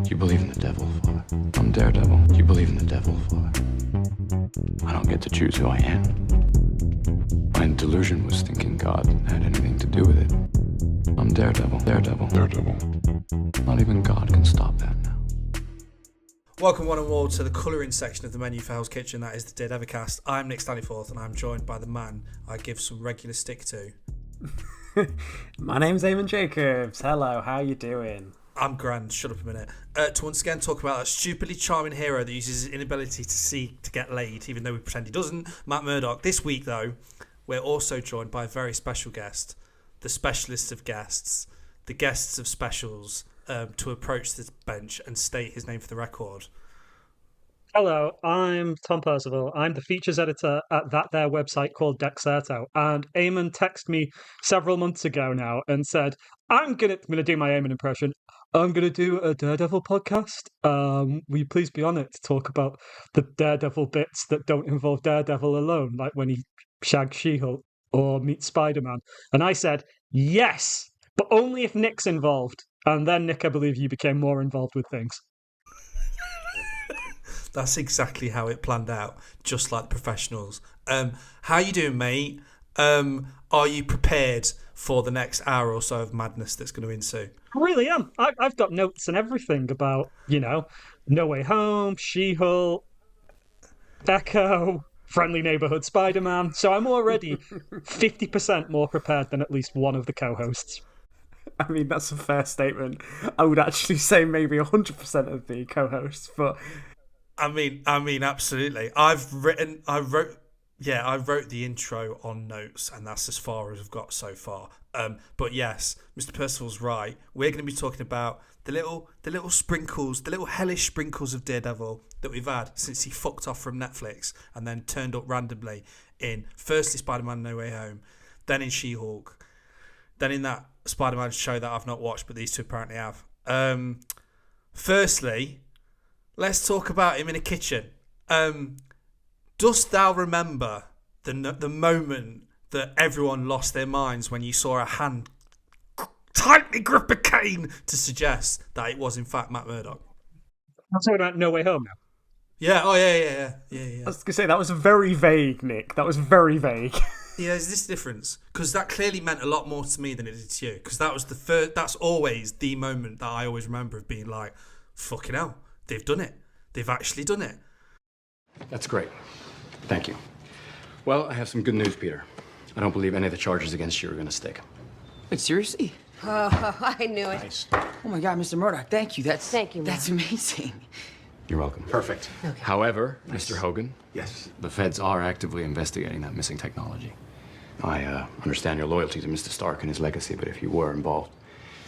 Do you believe in the devil, Father? I'm Daredevil. Do you believe in the devil, Father? I don't get to choose who I am. My delusion was thinking God had anything to do with it. I'm Daredevil. Daredevil. Daredevil. Not even God can stop that now. Welcome one and all to the colouring section of the menu for Hell's Kitchen. That is the Daredevil cast. I'm Nick Stanleyforth and I'm joined by the man I give some regular stick to. My name's Eammon Jacobs. Hello, how you doing? I'm grand. Shut up a minute. To once again talk about a stupidly charming hero that uses his inability to see to get laid, even though we pretend he doesn't, Matt Murdock. This week, though, we're also joined by a very special guest, the specialist of guests, the guests of specials, to approach this bench and state his name for the record. Hello, I'm Tom Percival. I'm the features editor at that there website called Dexerto. And Eammon texted me several months ago now and said, I'm gonna do my Eammon impression. I'm gonna do a Daredevil podcast. Will you please be on it to talk about the Daredevil bits that don't involve Daredevil alone, like when he shags She-Hulk or meets Spider-Man? And I said, yes, but only if Nick's involved. And then, Nick, I believe you became more involved with things. That's exactly how it planned out, just like the professionals. How you doing, mate? Are you prepared for the next hour or so of madness that's going to ensue? I really am. I've got notes and everything about, No Way Home, She-Hulk, Echo, Friendly Neighborhood Spider-Man. So I'm already 50% more prepared than at least one of the co-hosts. I mean, that's a fair statement. I would actually say maybe 100% of the co-hosts, but... I mean, absolutely. I wrote the intro on notes, and that's as far as I've got so far. But yes, Mr. Percival's right. We're going to be talking about the little sprinkles, the little hellish sprinkles of Daredevil that we've had since he fucked off from Netflix and then turned up randomly in firstly Spider-Man No Way Home, then in She-Hulk, then in that Spider-Man show that I've not watched, but these two apparently have. Firstly, let's talk about him in a kitchen. Dost thou remember the moment that everyone lost their minds when you saw a hand tightly grip a cane to suggest that it was in fact Matt Murdock? I'm talking about No Way Home now. Yeah. Oh yeah. I was going to say, that was very vague, Nick. That was very vague. Yeah, there's this difference, because that clearly meant a lot more to me than it did to you, because that was that's always the moment that I always remember of being like, fucking hell, they've done it. They've actually done it. That's great. Thank you. Well, I have some good news, Peter. I don't believe any of the charges against you are going to stick. Wait, seriously? Oh, I knew it. Nice. Oh my God, Mr. Murdoch, thank you. Thank you, Matt. That's amazing. You're welcome. Perfect. Okay. However, Mr. Hogan, Yes. the feds are actively investigating that missing technology. I understand your loyalty to Mr. Stark and his legacy, but if you were involved,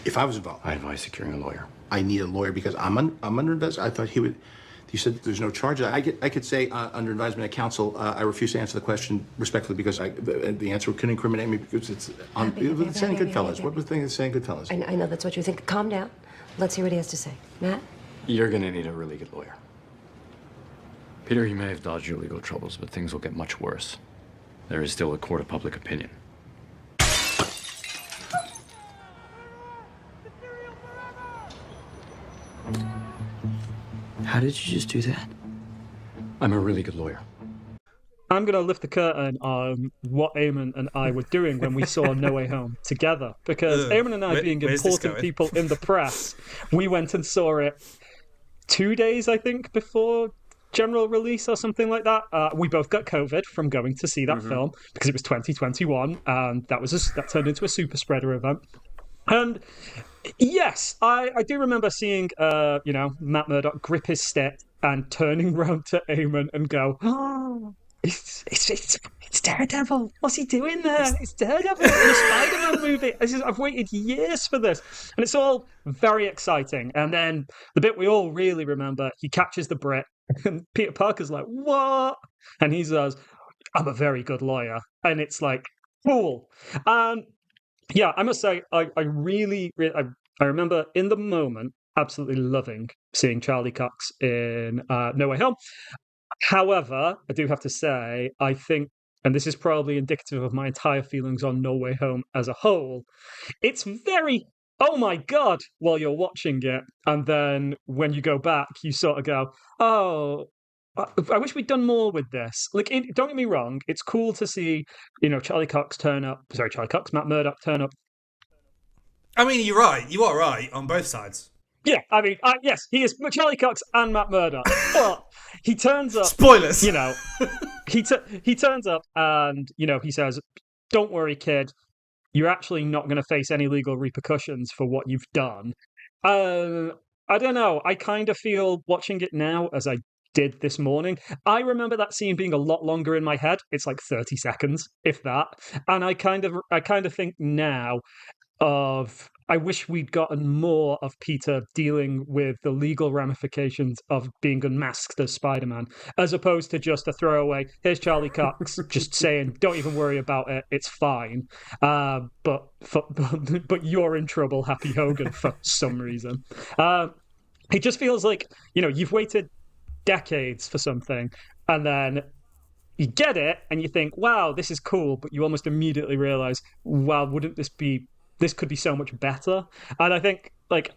If I was involved, I advise securing a lawyer. I need a lawyer because I'm under investigation. I thought he would. You said there's no charge. I could say under advisement of counsel, I refuse to answer the question respectfully because the answer could incriminate me because it's on saying Goodfellas. What was the thing that's saying Goodfellas? I know that's what you think. Calm down. Let's hear what he has to say. Matt? You're going to need a really good lawyer. Peter, you may have dodged your legal troubles, but things will get much worse. There is still a court of public opinion. How did you just do that? I'm a really good lawyer. I'm going to lift the curtain on what Eammon and I were doing when we saw No Way Home together. Because Eammon and I, being where's this important going? people in the press, we went and saw it 2 days, I think, before general release or something like that. We both got COVID from going to see that film because it was 2021, and that turned into a super spreader event. And yes, I do remember seeing, Matt Murdock grip his stick and turning round to Eammon and go, "Oh, it's Daredevil. What's he doing there? It's Daredevil in a Spider-Man movie." I've waited years for this, and it's all very exciting. And then the bit we all really remember, he catches the Brit, and Peter Parker's like, "What?" And he says, "I'm a very good lawyer," and it's like, cool. Yeah, I must say, I remember in the moment absolutely loving seeing Charlie Cox in No Way Home. However, I do have to say, I think, and this is probably indicative of my entire feelings on No Way Home as a whole, it's very oh my God, while you're watching it. And then when you go back, you sort of go, oh, I wish we'd done more with this. Like, don't get me wrong, it's cool to see, Charlie Cox, Matt Murdock turn up. I mean, you're right. You are right on both sides. Yeah, I mean, yes, he is Charlie Cox and Matt Murdock. But he turns up. Spoilers. He turns up and, he says, don't worry, kid. You're actually not going to face any legal repercussions for what you've done. I don't know. I kind of feel watching it now as I did this morning. I remember that scene being a lot longer in my head. It's like 30 seconds, if that. And I kind of think now of I wish we'd gotten more of Peter dealing with the legal ramifications of being unmasked as Spider-Man, as opposed to just a throwaway, here's Charlie Cox just saying, don't even worry about it, it's fine. But you're in trouble, Happy Hogan, for some reason. It just feels like, you've waited decades for something, and then you get it, and you think, wow, this is cool, but you almost immediately realize, wow, this could be so much better. And I think, like,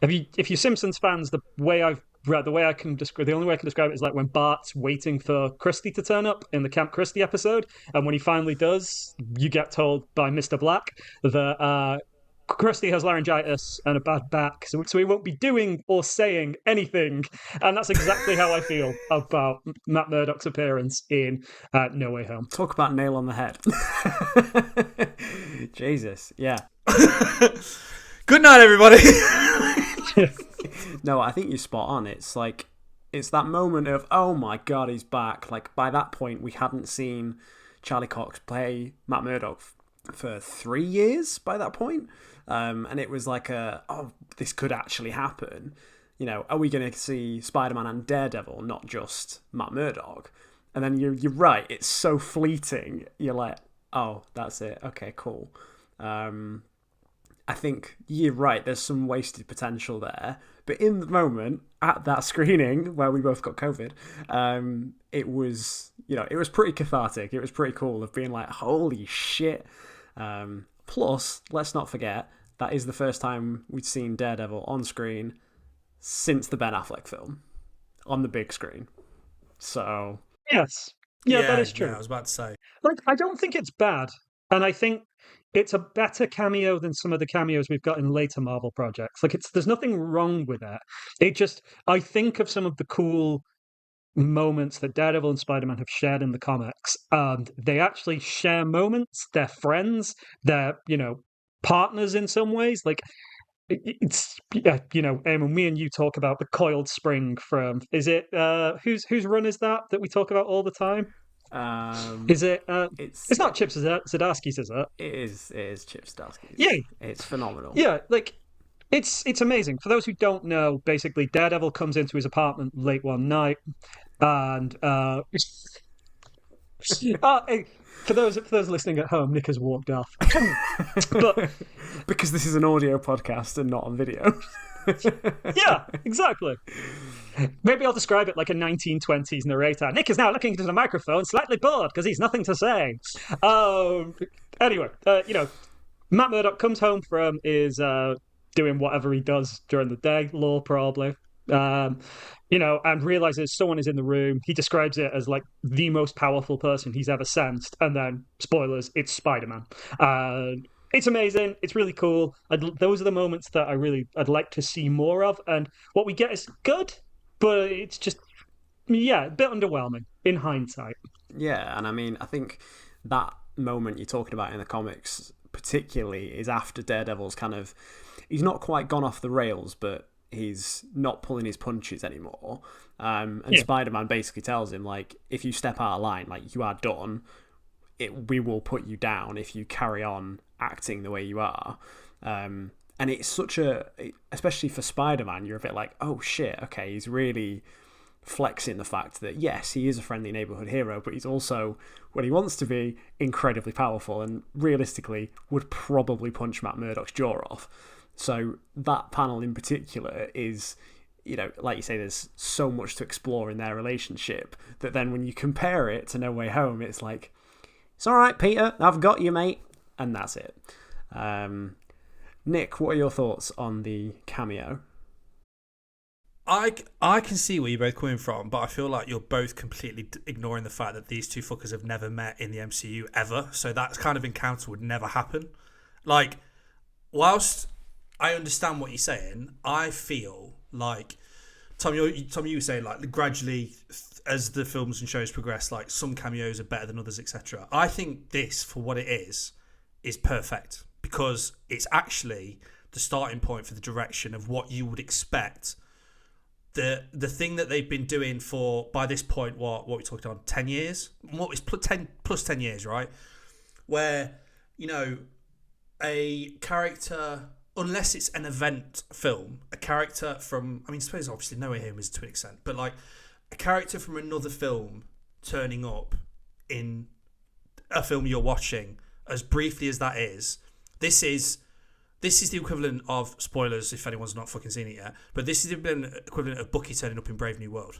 if you're Simpsons fans, the only way I can describe it is like when Bart's waiting for Krusty to turn up in the Camp Krusty episode, and when he finally does, you get told by Mr. Black that Krusty has laryngitis and a bad back, so he won't be doing or saying anything. And that's exactly how I feel about Matt Murdock's appearance in No Way Home. Talk about nail on the head. Jesus, yeah. Good night, everybody. No, I think you're spot on. It's like, it's that moment of, oh my God, he's back. Like, by that point, we hadn't seen Charlie Cox play Matt Murdock for 3 years by that point. And it was like this could actually happen. Are we going to see Spider-Man and Daredevil, not just Matt Murdock? And then you're right, it's so fleeting. You're like, oh, that's it. Okay, cool. I think you're right, there's some wasted potential there. But in the moment, at that screening, where we both got COVID, it was pretty cathartic. It was pretty cool of being like, holy shit. Plus, let's not forget, that is the first time we'd seen Daredevil on screen since the Ben Affleck film, on the big screen. So... Yes. Yeah, that is true. Yeah, I was about to say. Like, I don't think it's bad. And I think it's a better cameo than some of the cameos we've got in later Marvel projects. Like, there's nothing wrong with it. I think of some of the cool moments that Daredevil and Spider-Man have shared in the comics, and they actually share moments. They're friends. They're, partners in some ways. Like, it's Eamon, me and you talk about the coiled spring from, is it whose run is that we talk about all the time? Is it it's not Chip Zdarsky's, is it? It is Chip Zdarsky's. Yeah, it's phenomenal. Yeah, like it's amazing. For those who don't know, basically Daredevil comes into his apartment late one night, and for those listening at home, Nick has walked off. But because this is an audio podcast and not on video. Yeah, exactly. Maybe I'll describe it like a 1920s narrator. Nick is now looking into the microphone, slightly bored because he's nothing to say. Anyway, Matt Murdock comes home from doing whatever he does during the day, law probably. And realizes someone is in the room. He describes it as like the most powerful person he's ever sensed, and then spoilers, it's Spider-Man. It's amazing. It's really cool. Those are the moments that I'd like to see more of, and what we get is good, but it's just a bit underwhelming in hindsight. Yeah, and I mean, I think that moment you're talking about in the comics particularly is after Daredevil's he's not quite gone off the rails, but he's not pulling his punches anymore. And Spider-Man basically tells him, like, if you step out of line, like, you are done. We will put you down if you carry on acting the way you are. And it's such especially for Spider-Man, you're a bit like, oh shit, okay, he's really flexing the fact that, yes, he is a friendly neighborhood hero, but he's also, when he wants to be, incredibly powerful and realistically would probably punch Matt Murdock's jaw off. So that panel in particular is, like you say, there's so much to explore in their relationship that then when you compare it to No Way Home, it's like, it's all right, Peter, I've got you, mate. And that's it. Nick, what are your thoughts on the cameo? I can see where you're both coming from, but I feel like you're both completely ignoring the fact that these two fuckers have never met in the MCU ever. So that kind of encounter would never happen. Like, whilst I understand what you're saying, I feel like Tom, you were saying like gradually as the films and shows progress, like some cameos are better than others, etc. I think this, for what it is perfect because it's actually the starting point for the direction of what you would expect. The thing that they've been doing for, by this point, what we talked on 10 years, what is plus 10 years, right? Where, you know, a character, unless it's an event film, a character from, I mean, I suppose obviously No Way Home is to an extent, but like a character from another film turning up in a film you're watching, as briefly as that is, this is the equivalent of, spoilers if anyone's not fucking seen it yet, but this is the equivalent of Bucky turning up in Brave New World,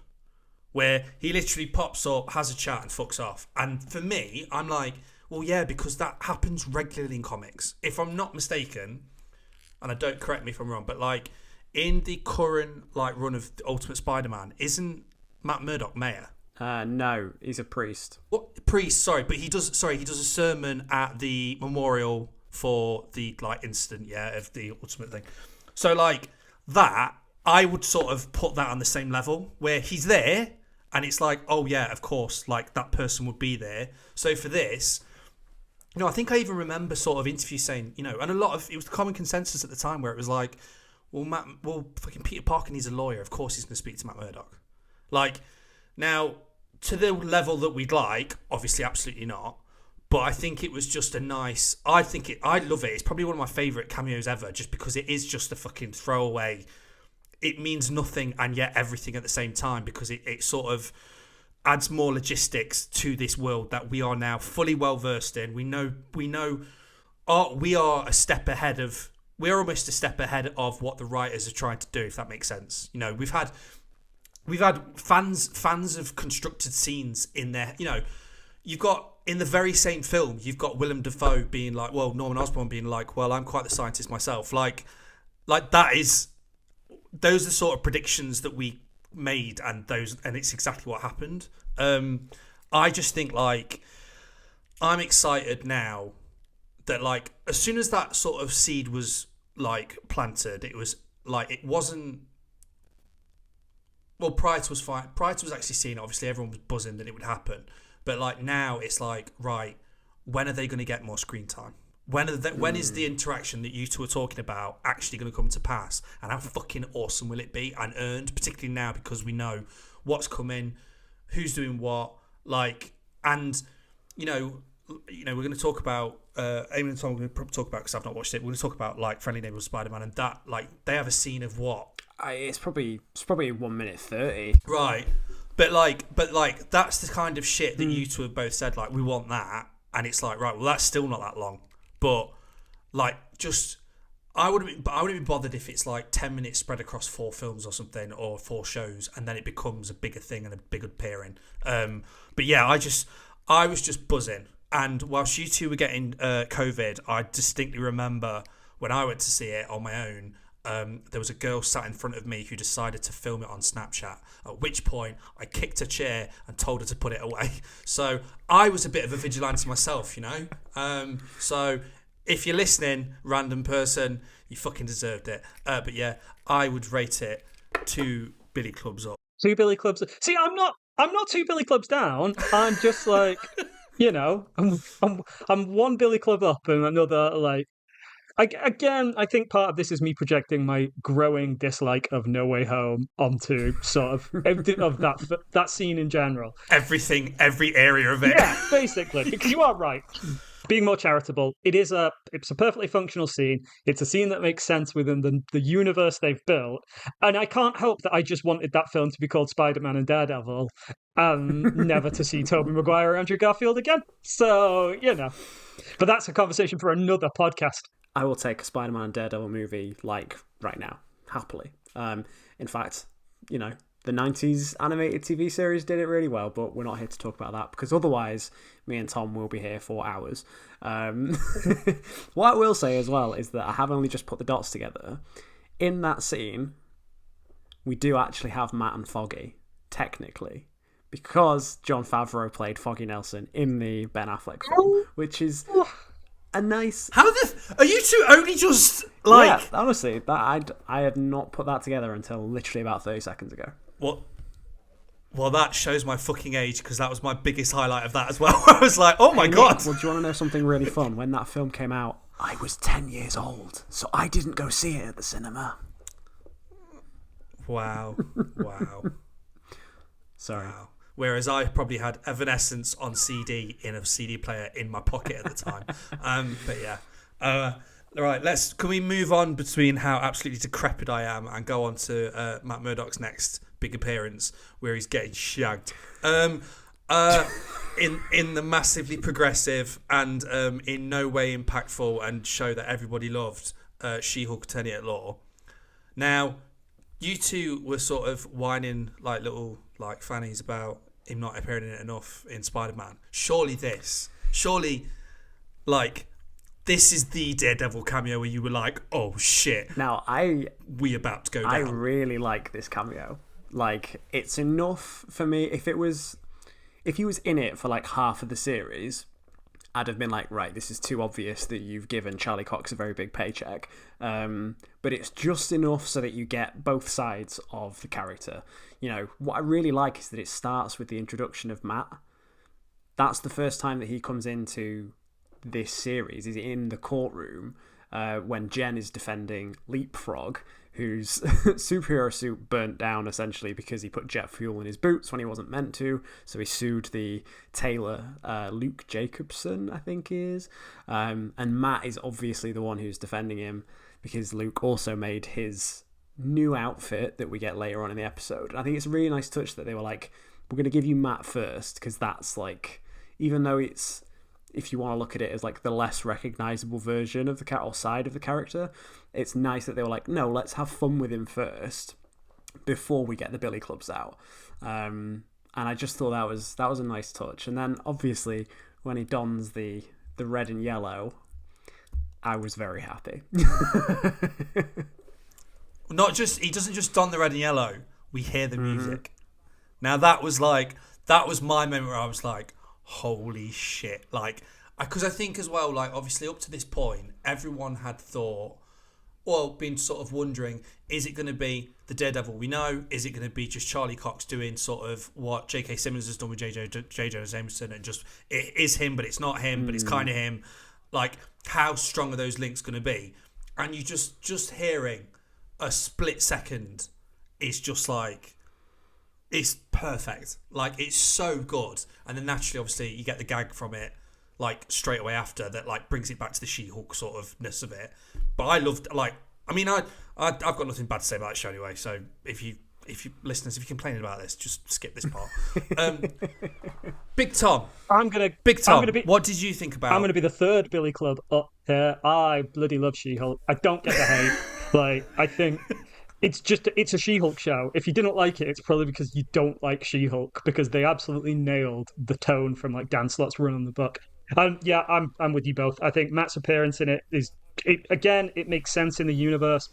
where he literally pops up, has a chat and fucks off. And for me, I'm like, well, yeah, because that happens regularly in comics. If I'm not mistaken, and I don't, correct me if I'm wrong, but like in the current like run of the Ultimate Spider-Man, isn't Matt Murdock mayor? No, he's a priest. What priest? Sorry, but he does a sermon at the memorial for the like incident, yeah, of the Ultimate thing. So like that, I would sort of put that on the same level where he's there, and it's like, oh yeah, of course, like that person would be there. So for this, you know, I think I even remember sort of interviews saying, you know, and a lot of it was the common consensus at the time where it was like, well, fucking Peter Parker needs a lawyer. Of course, he's going to speak to Matt Murdock. Like now, to the level that we'd like, obviously, absolutely not. But I think it was just a nice. I love it. It's probably one of my favourite cameos ever, just because it is just a fucking throwaway. It means nothing and yet everything at the same time, because it sort of adds more logistics to this world that we are now fully well versed in. We know. We are a step ahead of. We are almost a step ahead of what the writers are trying to do, if that makes sense. You know, we've had fans of constructed scenes in there. You know, you've got. In the very same film, you've got Willem Dafoe being like, well, Norman Osborn being like, well, I'm quite the scientist myself. Like that is, those are sort of predictions that we made, and it's exactly what happened. I just think like, I'm excited now that like, as soon as that sort of seed was like planted, it was like, it wasn't, well, Pride was fine. Pride was actually seen, obviously everyone was buzzing that it would happen. But like now it's like, right, when are they going to get more screen time? When is the interaction that you two are talking about actually going to come to pass? And how fucking awesome will it be and earned, particularly now because we know what's coming, who's doing what, like, and you know, we're going to talk about Eammon and Tom. We're going to talk about, because I've not watched it. We're going to talk about like Friendly Neighborhood Spider-Man, and that like they have a scene of what? It's probably 1:30. Right. But like that's the kind of shit that you two have both said, like, we want that, and it's like, right, well, that's still not that long. But like, just I wouldn't be bothered if it's like 10 minutes spread across 4 films or something, or 4 shows, and then it becomes a bigger thing and a bigger pairing. But yeah, I was just buzzing. And whilst you two were getting COVID, I distinctly remember when I went to see it on my own. There was a girl sat in front of me who decided to film it on Snapchat, at which point I kicked her chair and told her to put it away. So I was a bit of a vigilante myself, you know. So if you're listening, random person, you fucking deserved it. But yeah, I would rate it 2 Billy Clubs up. 2 Billy Clubs. See, I'm not 2 Billy Clubs down. I'm just like, you know, I'm 1 Billy Club up and another like. I think part of this is me projecting my growing dislike of No Way Home onto sort of that scene in general. Everything, every area of it. Yeah, basically. Because you are right. Being more charitable, it's a perfectly functional scene. It's a scene that makes sense within the universe they've built. And I can't help that I just wanted that film to be called Spider-Man and Daredevil, and never to see Tobey Maguire or Andrew Garfield again. So, you know. But that's a conversation for another podcast. I will take a Spider-Man and Daredevil movie like right now, happily. In fact, you know, the 90s animated TV series did it really well, but we're not here to talk about that because otherwise me and Tom will be here for hours. What I will say as well is that I have only just put the dots together. In that scene, we do actually have Matt and Foggy, technically, because Jon Favreau played Foggy Nelson in the Ben Affleck film, which is a nice... Are you two only just, like... Yeah, honestly, I had not put that together until literally about 30 seconds ago. What? Well, that shows my fucking age, because that was my biggest highlight of that as well. I was like, oh my God. Well, do you want to know something really fun? When that film came out, I was 10 years old, so I didn't go see it at the cinema. Wow. Sorry. Wow. Whereas I probably had Evanescence on CD in a CD player in my pocket at the time. But yeah. All right, can we move on between how absolutely decrepit I am and go on to Matt Murdock's next big appearance where he's getting shagged. In the massively progressive and in no way impactful and show that everybody loved She-Hulk Attorney at Law. Now, you two were sort of whining like little like fannies about him not appearing in it enough in Spider-Man. Surely this is the Daredevil cameo where you were like, oh shit. Now we about to go down. I really like this cameo. Like, it's enough for me. If he was in it for like half of the series, I'd have been like, right, this is too obvious that you've given Charlie Cox a very big paycheck. But it's just enough so that you get both sides of the character. You know, what I really like is that it starts with the introduction of Matt. That's the first time that he comes into this series. He's in the courtroom when Jen is defending Leapfrog, whose superhero suit burnt down essentially because he put jet fuel in his boots when he wasn't meant to. So he sued the tailor, Luke Jacobson, I think he is. And Matt is obviously the one who's defending him because Luke also made his new outfit that we get later on in the episode. And I think it's a really nice touch that they were like, we're going to give you Matt first because that's like, even though it's, if you want to look at it as like the less recognizable version of the or side of the character, it's nice that they were like, no, let's have fun with him first before we get the billy clubs out. And I just thought that was a nice touch. And then obviously when he dons the red and yellow, I was very happy. He doesn't just don the red and yellow. We hear the music. Now that was my moment where I was like, holy shit. Like, because I think as well, like, obviously up to this point, everyone had thought, well, been sort of wondering, is it going to be the Daredevil we know? Is it going to be just Charlie Cox doing sort of what J.K. Simmons has done with J. Jonah Jameson and just, it is him, but it's not him, but it's kind of him. Like, how strong are those links going to be? And you just hearing a split second is just like, it's perfect. Like, it's so good. And then naturally, obviously, you get the gag from it, like, straight away after that, like, brings it back to the She-Hulk sort of-ness of it. But I loved, like, I mean, I've got nothing bad to say about that show anyway, so if you listeners, if you're complaining about this, just skip this part. Big Tom. What did you think about? I'm going to be the third Billy Club up here. I bloody love She-Hulk. I don't get the hate. Like, I think it's a She-Hulk show. If you didn't like it, it's probably because you don't like She-Hulk, because they absolutely nailed the tone from like Dan Slott's run on the book. And yeah, I'm with you both. I think Matt's appearance in it it makes sense in the universe.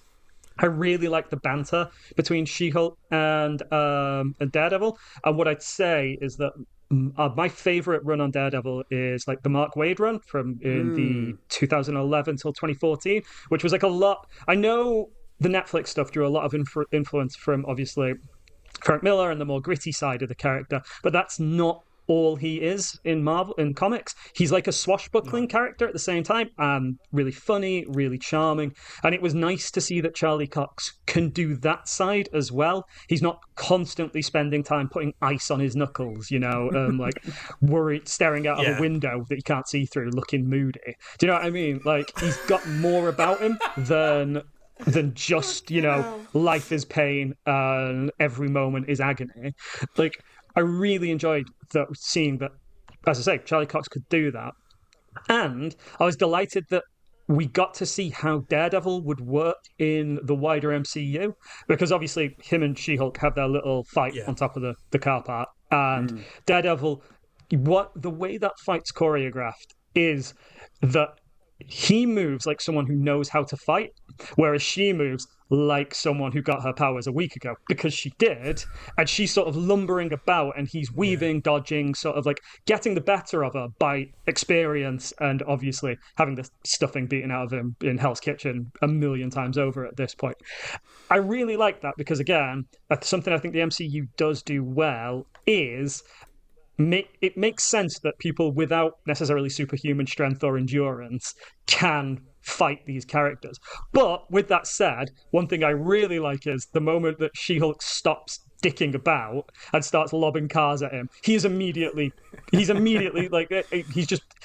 I really like the banter between She-Hulk and Daredevil. And what I'd say is that my favorite run on Daredevil is like the Mark Waid run from the 2011 till 2014, which was like a lot. I know the Netflix stuff drew a lot of influence from obviously Frank Miller and the more gritty side of the character, but that's not all he is in comics. He's like a swashbuckling character at the same time, and really funny, really charming. And it was nice to see that Charlie Cox can do that side as well. He's not constantly spending time putting ice on his knuckles, like worried, staring out of a window that you can't see through, looking moody. Do you know what I mean? Like, he's got more about him than just, life is pain and every moment is agony. Like, I really enjoyed seeing that, as I say, Charlie Cox could do that. And I was delighted that we got to see how Daredevil would work in the wider MCU, because obviously him and She-Hulk have their little fight on top of the car park, and Daredevil, the way that fight's choreographed is that he moves like someone who knows how to fight, whereas she moves like someone who got her powers a week ago, because she did, and she's sort of lumbering about, and he's weaving, dodging, sort of like getting the better of her by experience, and obviously having the stuffing beaten out of him in Hell's Kitchen a million times over at this point. I really like that, because again, something I think the MCU does do well is it makes sense that people without necessarily superhuman strength or endurance can fight these characters. But with that said, one thing I really like is the moment that She-Hulk stops dicking about and starts lobbing cars at him, he's immediately like,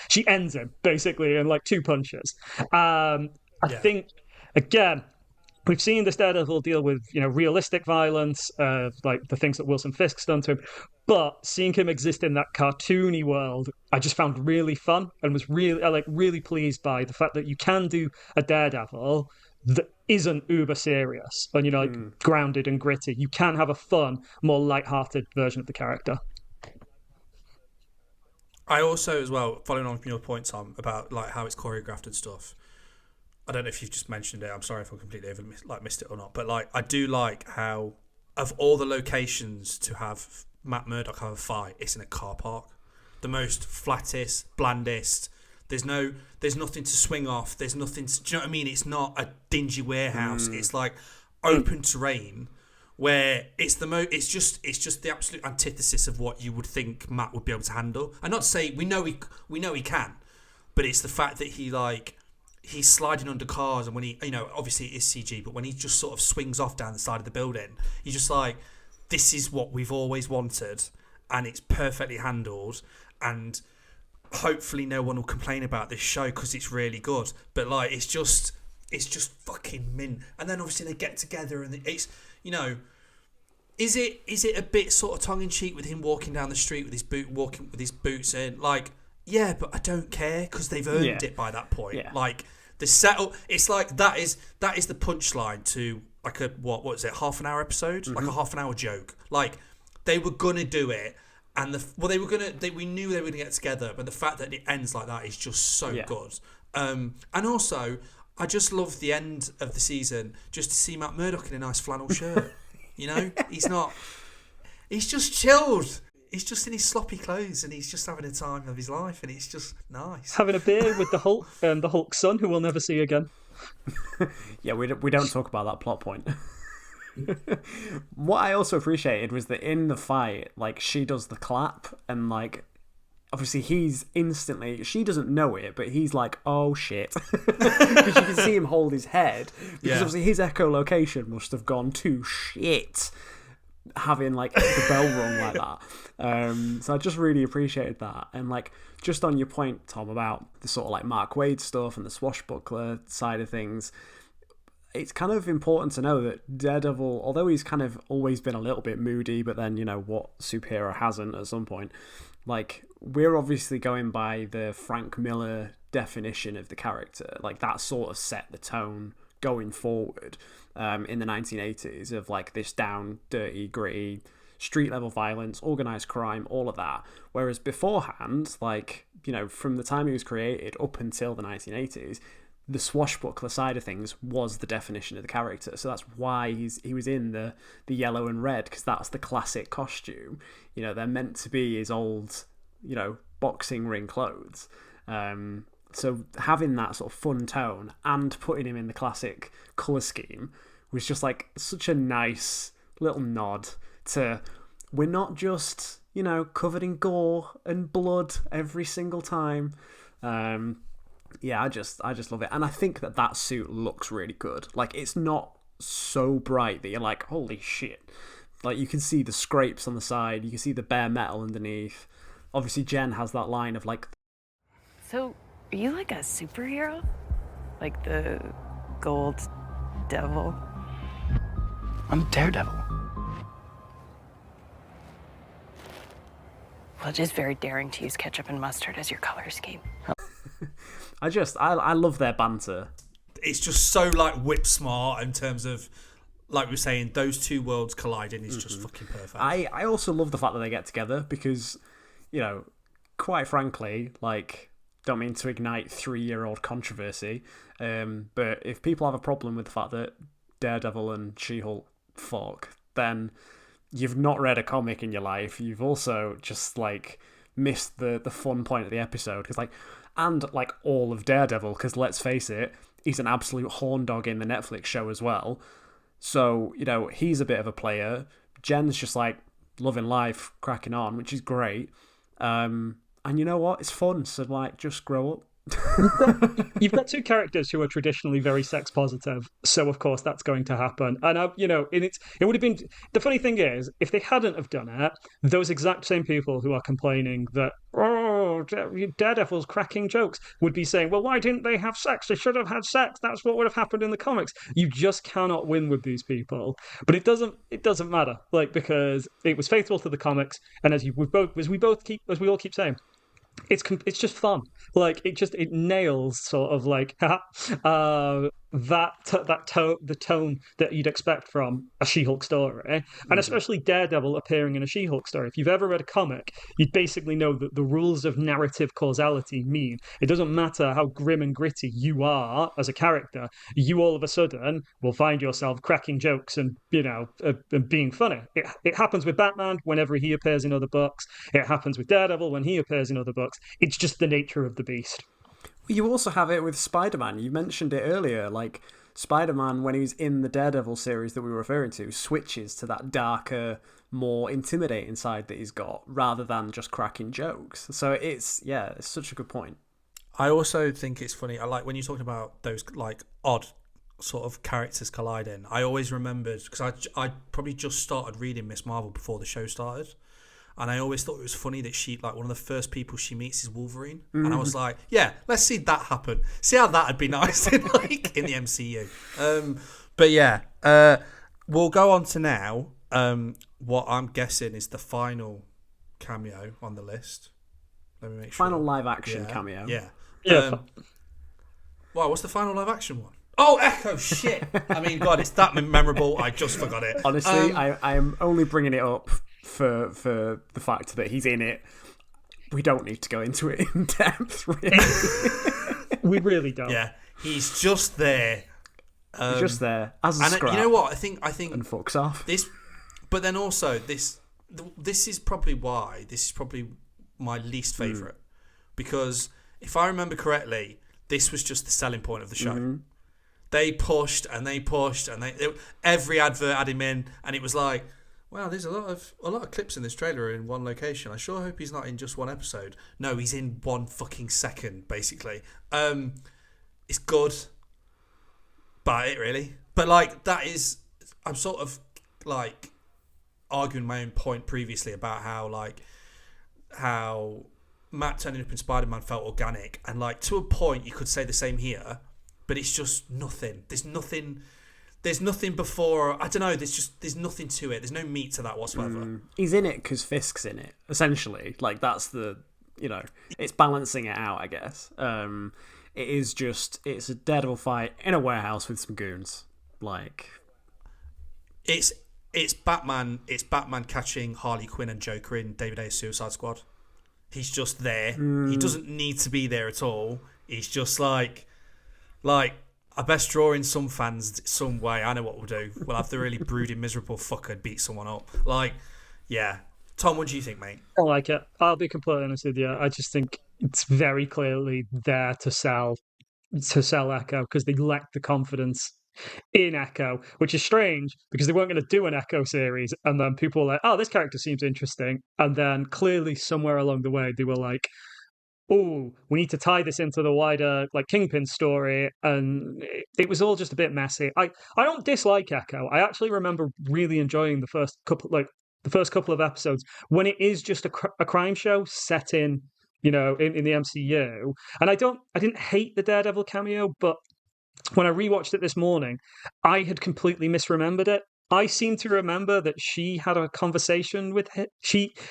she ends him basically in like 2 punches. I think, again, we've seen this Daredevil deal with, realistic violence, like the things that Wilson Fisk's done to him, but seeing him exist in that cartoony world, I just found really fun, and was really pleased by the fact that you can do a Daredevil that isn't uber serious and grounded and gritty. You can have a fun, more light-hearted version of the character. I also, as well, following on from your point, Tom, about like how it's choreographed and stuff. I don't know if you've just mentioned it. I'm sorry if I completely missed it or not. But like, I do like how, of all the locations to have Matt Murdock have a fight, it's in a car park. The most flattest, blandest. There's nothing to swing off. There's nothing to, do you know what I mean? It's not a dingy warehouse. It's like open terrain where it's just the absolute antithesis of what you would think Matt would be able to handle. And not to say we know he can, but it's the fact that he's sliding under cars, and when he, obviously it is CG, but when he just sort of swings off down the side of the building, you're just like, this is what we've always wanted, and it's perfectly handled, and hopefully no one will complain about this show because it's really good. But like, it's just fucking mint. And then obviously they get together, and it's, is it a bit sort of tongue in cheek with him walking down the street with his boots in, like. Yeah, but I don't care because they've earned it by that point. Yeah. Like the settle, it's like that is the punchline to like a what is it, half an hour episode, like a half an hour joke. Like they were gonna do it, and we knew they were gonna get together, but the fact that it ends like that is just so good. And also, I just love the end of the season just to see Matt Murdock in a nice flannel shirt. He's just chilled. He's just in his sloppy clothes, and he's just having a time of his life, and it's just nice. Having a beer with the Hulk and the Hulk's son, who we'll never see again. Yeah, we don't talk about that plot point. What I also appreciated was that in the fight, like, she does the clap, and like, obviously she doesn't know it, but he's like, oh shit. Because you can see him hold his head, because obviously his echolocation must have gone to shit, having like the bell rung like that. So I just really appreciated that. And like, just on your point, Tom, about the sort of like Mark Waid stuff and the swashbuckler side of things, it's kind of important to know that Daredevil, although he's kind of always been a little bit moody, but then what superhero hasn't at some point, like, we're obviously going by the Frank Miller definition of the character. Like, that sort of set the tone going forward in the 1980s of like this down, dirty, gritty, street level violence, organized crime, all of that. Whereas beforehand, like, from the time he was created up until the 1980s, the swashbuckler side of things was the definition of the character. So that's why he was in the yellow and red, because that's the classic costume. They're meant to be his old, boxing ring clothes. So having that sort of fun tone and putting him in the classic colour scheme was just like such a nice little nod to, we're not just, covered in gore and blood every single time. Yeah, I just love it. And I think that suit looks really good. Like, it's not so bright that you're like, holy shit. Like, you can see the scrapes on the side, you can see the bare metal underneath. Obviously, Jen has that line of like... So, are you like a superhero? Like the Gold Devil? I'm Daredevil. Well, it is very daring to use ketchup and mustard as your color scheme. I love their banter. It's just so like whip smart in terms of, like we were saying, those two worlds colliding is just fucking perfect. I also love the fact that they get together because, you know, quite frankly, like, don't mean to ignite 3-year-old controversy, but if people have a problem with the fact that Daredevil and She-Hulk fuck, then you've not read a comic in your life. You've also just like missed the fun point of the episode and all of Daredevil, because let's face it, he's an absolute horn dog in the Netflix show as well. So, you know, he's a bit of a player. Jen's just like loving life, cracking on, which is great. And you know what? It's fun. So like, just grow up. You've got two characters who are traditionally very sex positive, so of course that's going to happen. And it would have been. The funny thing is, if they hadn't have done it, those exact same people who are complaining that Daredevil's cracking jokes would be saying, "Well, why didn't they have sex? They should have had sex. That's what would have happened in the comics." You just cannot win with these people. But it doesn't matter, because it was faithful to the comics, and as we all keep saying, it's just fun. It nails sort of the tone that you'd expect from a She-Hulk story, and especially Daredevil appearing in a She-Hulk story. If you've ever read a comic, you'd basically know that the rules of narrative causality mean it doesn't matter how grim and gritty you are as a character, you all of a sudden will find yourself cracking jokes and and being funny. It happens with Batman whenever he appears in other books. It happens with Daredevil when he appears in other books. It's just the nature of the beast. You also have it with Spider-Man. You mentioned it earlier. Like, Spider-Man, when he was in the Daredevil series that we were referring to, switches to that darker, more intimidating side that he's got, rather than just cracking jokes. So it's such a good point. I also think it's funny. I like when you're talking about those like odd sort of characters colliding. I always remembered, because I probably just started reading Miss Marvel before the show started. And I always thought it was funny that one of the first people she meets is Wolverine. Mm-hmm. And I was like, yeah, let's see that happen. See how that'd be nice in the MCU. But yeah, we'll go on to now what I'm guessing is the final cameo on the list. Let me make sure. Final live action cameo. Yeah. Wow, what's the final live action one? Oh, Echo, shit. I mean, God, it's that memorable. I just forgot it. Honestly, I am only bringing it up for the fact that he's in it. We don't need to go into it in depth, really. We really don't. Yeah, he's just there. He's just there as a scrap. You know what? I think and fucks off. But then also this is probably my least favourite, because if I remember correctly, this was just the selling point of the show. Mm-hmm. They pushed and every advert had him in, and it was like, wow, there's a lot of clips in this trailer in one location. I sure hope he's not in just one episode. No, he's in one fucking second, basically. It's good, but it really. But I'm sort of like arguing my own point previously about how Matt turning up in Spider-Man felt organic, and to a point you could say the same here, but it's just nothing. There's nothing before. I don't know. There's nothing to it. There's no meat to that whatsoever. He's in it because Fisk's in it. Essentially, that's the it's balancing it out. I guess. It's a Daredevil fight in a warehouse with some goons. It's Batman. It's Batman catching Harley Quinn and Joker in David Ayer's Suicide Squad. He's just there. He doesn't need to be there at all. He's just like. I best draw in some fans some way. I know what we'll do. We'll have the really brooding, miserable fucker beat someone up. Yeah. Tom, what do you think, mate? I like it. I'll be completely honest with you. I just think it's very clearly there to sell Echo, because they lacked the confidence in Echo, which is strange because they weren't going to do an Echo series, and then people were like, oh, this character seems interesting. And then clearly somewhere along the way they were like, oh, we need to tie this into the wider Kingpin story, and it was all just a bit messy. I don't dislike Echo. I actually remember really enjoying the first couple of episodes when it is just a crime show set in in the MCU. And I didn't hate the Daredevil cameo, but when I rewatched it this morning, I had completely misremembered it. I seem to remember that she had a conversation with him.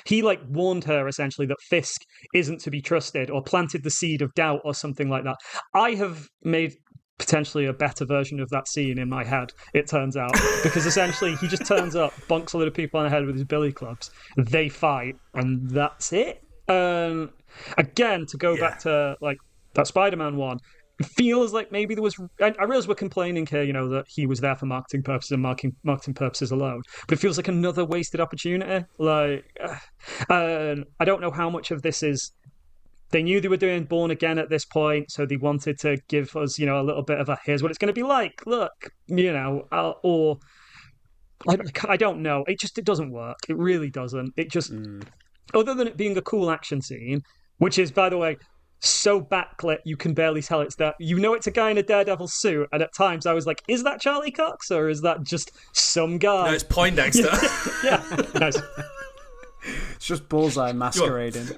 He like warned her essentially that Fisk isn't to be trusted, or planted the seed of doubt or something like that. I have made potentially a better version of that scene in my head, it turns out, because essentially he just turns up, bonks a lot of people on the head with his billy clubs, they fight, and that's it. Again, to go back to like that Spider-Man one, it feels like maybe there was. I realize we're complaining here, that he was there for marketing purposes and marketing purposes alone, but it feels like another wasted opportunity. Like, I don't know how much of this is. They knew they were doing Born Again at this point, so they wanted to give us, a little bit of a here's what it's going to be like. Look, or I don't know. It doesn't work. It really doesn't. It just, other than it being a cool action scene, which is, by the way, so backlit you can barely tell it's that. It's a guy in a Daredevil suit, and at times I was like, is that Charlie Cox or is that just some guy? No, it's Poindexter. Yeah, nice. It's just Bullseye masquerading.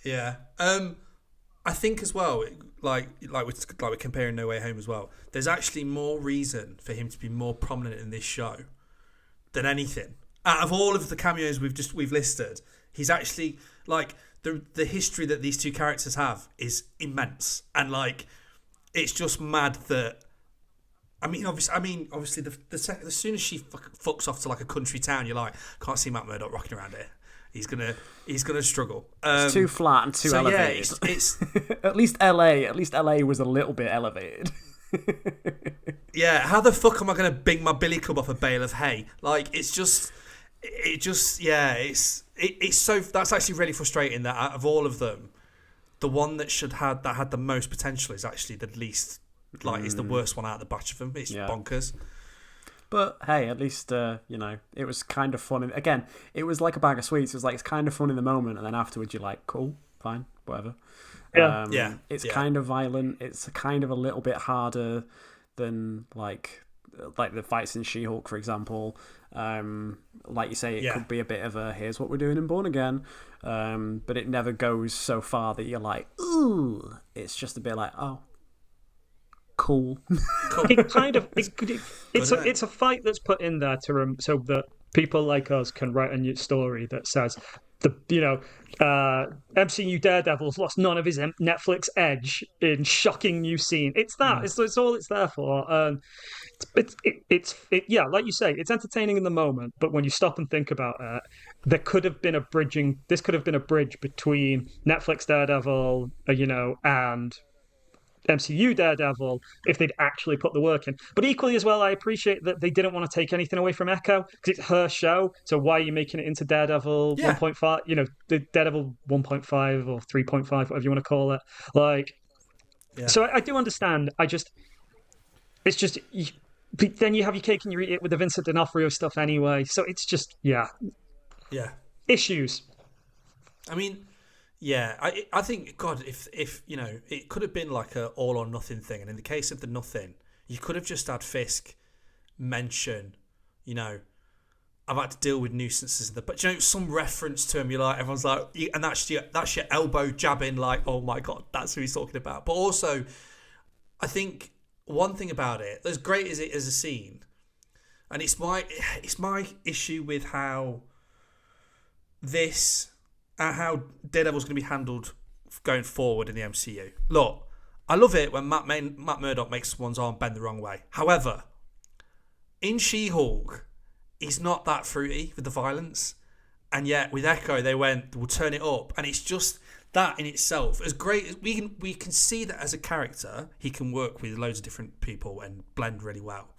Yeah. I think as well, like we're comparing No Way Home as well. There's actually more reason for him to be more prominent in this show than anything. Out of all of the cameos we've listed, he's actually like the history that these two characters have is immense, and like it's just mad that. Obviously, as soon as she fucks off to like a country town, you're like, can't see Matt Murdock rocking around here. He's gonna struggle. It's too flat and too elevated. Yeah, it's at least LA was a little bit elevated. Yeah, how the fuck am I gonna bing my billy club off a bale of hay? Like it's so that's actually really frustrating that out of all of them, the one that had the most potential is actually the least, like is the worst one out of the batch of them. It's bonkers. But hey, at least it was kind of fun. Again, it was like a bag of sweets. It was like it's kind of fun in the moment, and then afterwards you're like, cool, fine, whatever. It's kind of violent. It's kind of a little bit harder than like the fights in She-Hulk, for example. Like you say, it could be a bit of a here's what we're doing in Born Again, but it never goes so far that you're like, ooh. It's just a bit like, oh. Cool. It kind of it's a fight that's put in there so that people like us can write a new story that says MCU Daredevil's lost none of his Netflix edge in shocking new scene. It's that. It's all it's there for. It's like you say, it's entertaining in the moment, but when you stop and think about it, there could have been this could have been a bridge between Netflix Daredevil, and MCU Daredevil if they'd actually put the work in. But equally as well, I appreciate that they didn't want to take anything away from Echo because it's her show. So why are you making it into Daredevil 1.5? The Daredevil 1.5 or 3.5, whatever you want to call it. So I do understand. It's just. But then you have your cake and you eat it with the Vincent D'Onofrio stuff anyway. So it's just issues. I mean. Yeah, I think, God, if it could have been like a all or nothing thing, and in the case of the nothing, you could have just had Fisk mention, I've had to deal with nuisances, but some reference to him. You're like, everyone's like, and that's your elbow jabbing, like, oh my God, that's who he's talking about. But also, I think one thing about it, as great as it is a scene, and it's my issue with how how Daredevil's going to be handled going forward in the MCU. Look, I love it when Matt Murdock makes someone's arm bend the wrong way. However, in She-Hulk, he's not that fruity with the violence. And yet, with Echo, they went, we'll turn it up. And it's just that in itself. As great as we can see that as a character, he can work with loads of different people and blend really well.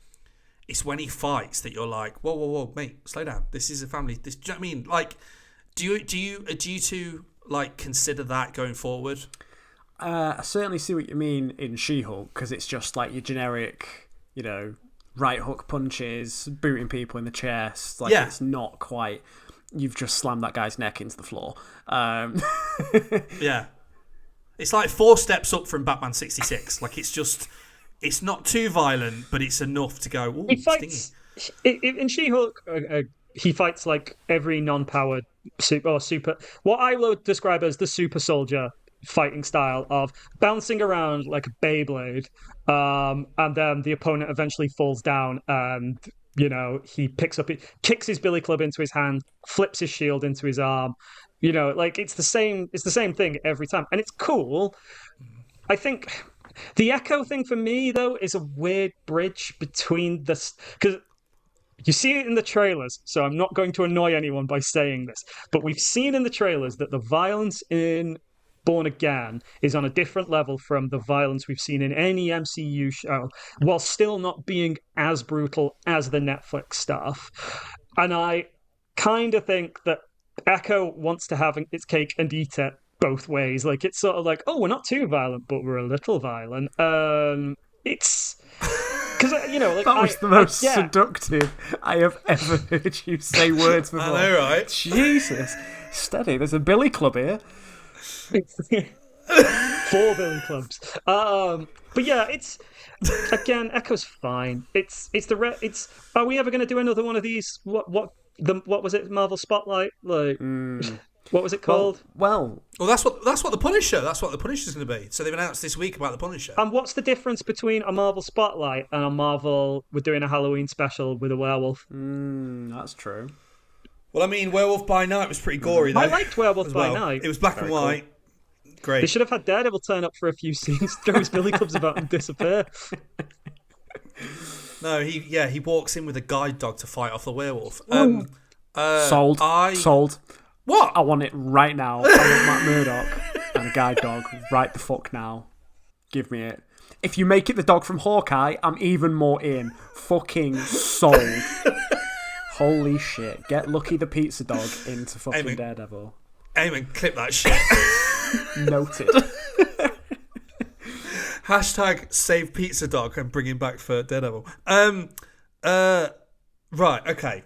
It's when he fights that you're like, whoa, mate, slow down. This is a family. Do you know what I mean? Like, do you two like consider that going forward? I certainly see what you mean in She-Hulk because it's just like your generic, right hook punches, booting people in the chest. Like it's not quite. You've just slammed that guy's neck into the floor. Yeah, it's like 4 steps up from Batman 66. Like it's not too violent, but it's enough to go. Ooh, he fights in She-Hulk. He fights like every non-powered super. What I would describe as the super soldier fighting style of bouncing around like a Beyblade, and then the opponent eventually falls down and he kicks his billy club into his hand, flips his shield into his arm. Like it's the same thing every time, and it's cool. I think the Echo thing for me though is a weird bridge between this, because you see it in the trailers, so I'm not going to annoy anyone by saying this, but we've seen in the trailers that the violence in Born Again is on a different level from the violence we've seen in any MCU show, while still not being as brutal as the Netflix stuff. And I kind of think that Echo wants to have its cake and eat it both ways. Like, it's sort of like, oh, we're not too violent, but we're a little violent. It's... Because, like, that was the most seductive I have ever heard you say words before. I know, right? Jesus. Steady, there's a billy club here. 4 billy clubs. But yeah, it's again, Echo's fine. It's are we ever going to do another one of these? What was it? Marvel Spotlight? Like, what was it called? Well, that's what the Punisher. That's what the Punisher's going to be. So they've announced this week about the Punisher. And what's the difference between a Marvel Spotlight and a Marvel? We're doing a Halloween special with a werewolf. That's true. Well, I mean, Werewolf by Night was pretty gory, though. I liked Werewolf by Night. It was black and white. Cool. Great. They should have had Daredevil turn up for a few scenes, throw his billy clubs about and disappear. No, he walks in with a guide dog to fight off the werewolf. Sold. Sold. What? I want it right now. I want Matt Murdock and a guide dog right the fuck now. Give me it. If you make it the dog from Hawkeye, I'm even more in. Fucking sold. Holy shit. Get Lucky the pizza dog into fucking Daredevil. Eamon, clip that shit. Noted. Hashtag save pizza dog and bring him back for Daredevil. Right, okay.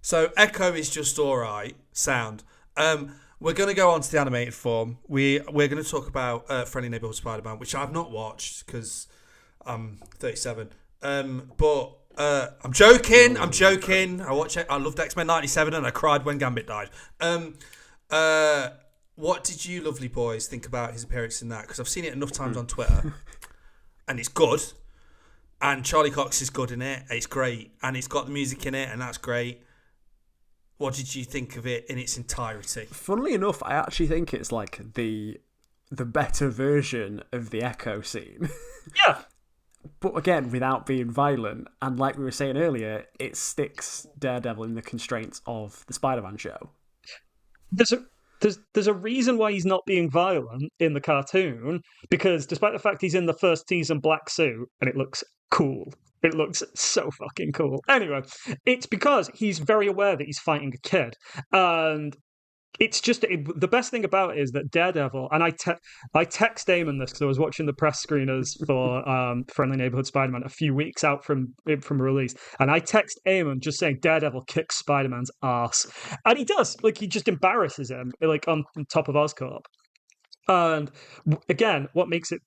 So Echo is just alright. Sound. We're going to go on to the animated form. We're going to talk about Friendly Neighborhood Spider-Man, which I've not watched because I'm 37. But I'm joking. I watched it. I loved X-Men 97 and I cried when Gambit died. What did you lovely boys think about his appearance in that? Because I've seen it enough times on Twitter and it's good. And Charlie Cox is good in it. It's great. And it's got the music in it and that's great. What did you think of it in its entirety? Funnily enough, I actually think it's like the better version of the Echo scene. Yeah. But again, without being violent, and like we were saying earlier, it sticks Daredevil in the constraints of the Spider-Man show. There's a reason why he's not being violent in the cartoon, because despite the fact he's in the first season black suit, and it looks cool. It looks so fucking cool. Anyway, it's because he's very aware that he's fighting a kid. And it's just, the best thing about it is that Daredevil, and I text Eammon this because I was watching the press screeners for Friendly Neighborhood Spider-Man a few weeks out from release, and I text Eammon just saying Daredevil kicks Spider-Man's ass. And he does. Like, he just embarrasses him, like, on top of Oscorp. And again, what makes it...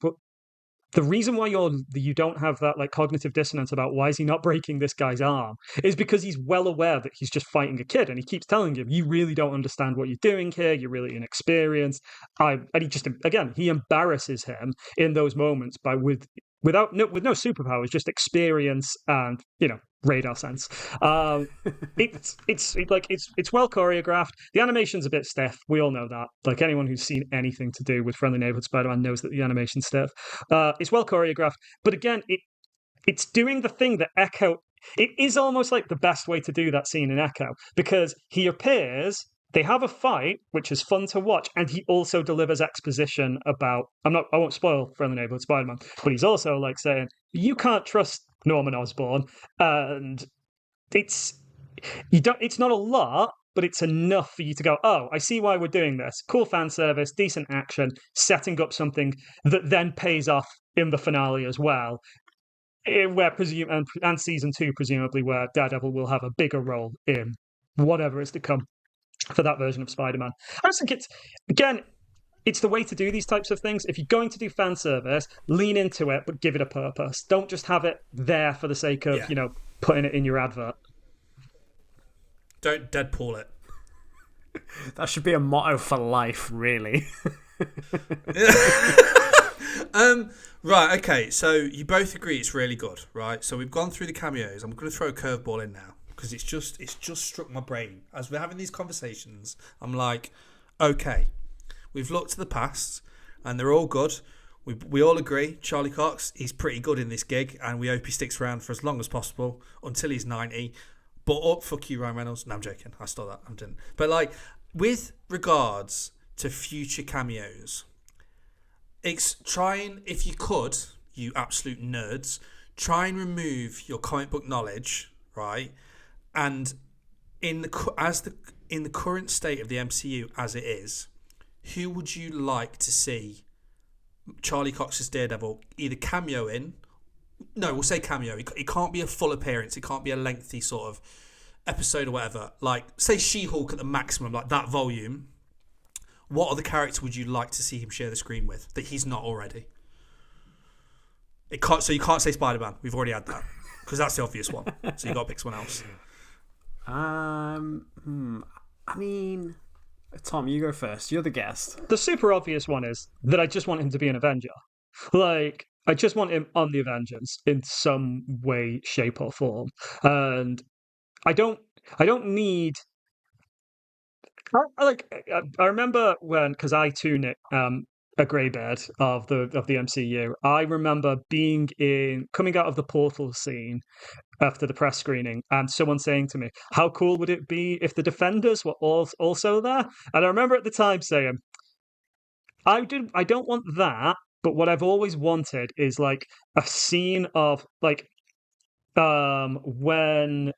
The reason why you don't have that like cognitive dissonance about why is he not breaking this guy's arm is because he's well aware that he's just fighting a kid, and he keeps telling him, "You really don't understand what you're doing here. You're really inexperienced." And he just he embarrasses him in those moments with no superpowers, just experience and radar sense. It's well choreographed. The animation's a bit stiff. We all know that. Like, anyone who's seen anything to do with Friendly Neighborhood Spider-Man knows that the animation's stiff. It's well choreographed, but again, it's doing the thing that Echo. It is almost like the best way to do that scene in Echo, because he appears. They have a fight, which is fun to watch, and he also delivers exposition about. I won't spoil Friendly Neighborhood Spider-Man, but he's also like saying, "You can't trust Norman Osborn," and it's not a lot, but it's enough for you to go, "Oh, I see why we're doing this. Cool fan service, decent action, setting up something that then pays off in the finale as well." Where and season 2 presumably, where Daredevil will have a bigger role in whatever is to come for that version of Spider-Man. I just think it's the way to do these types of things. If you're going to do fan service, lean into it, but give it a purpose. Don't just have it there for the sake of, putting it in your advert. Don't Deadpool it. That should be a motto for life, really. Right, okay, so you both agree it's really good, right? So we've gone through the cameos. I'm going to throw a curveball in now because it's just struck my brain as we're having these conversations. I'm like, okay, we've looked to the past and they're all good. We all agree Charlie Cox, he's pretty good in this gig, and we hope he sticks around for as long as possible until he's 90. But fuck you, Ryan Reynolds. No, I'm joking. I stole that. I didn't. But like, with regards to future cameos, if you could, you absolute nerds, try and remove your comic book knowledge, right? And in the current state of the MCU as it is, who would you like to see Charlie Cox's Daredevil either cameo in? No, we'll say cameo. It can't be a full appearance. It can't be a lengthy sort of episode or whatever. Like, say She-Hulk at the maximum, like that volume. What other character would you like to see him share the screen with that he's not already? So you can't say Spider-Man. We've already had that because that's the obvious one. So you got to pick someone else. I mean, Tom, you go first. You're the guest. The super obvious one is that I just want him to be an Avenger. Like, I just want him on the Avengers in some way, shape, or form. And I don't need. I remember when, because I too knit a greybeard of the MCU. I remember coming out of the portal scene after the press screening, and someone saying to me, "How cool would it be if the Defenders were also there?" And I remember at the time saying, "I don't want that, but what I've always wanted is like a scene of like when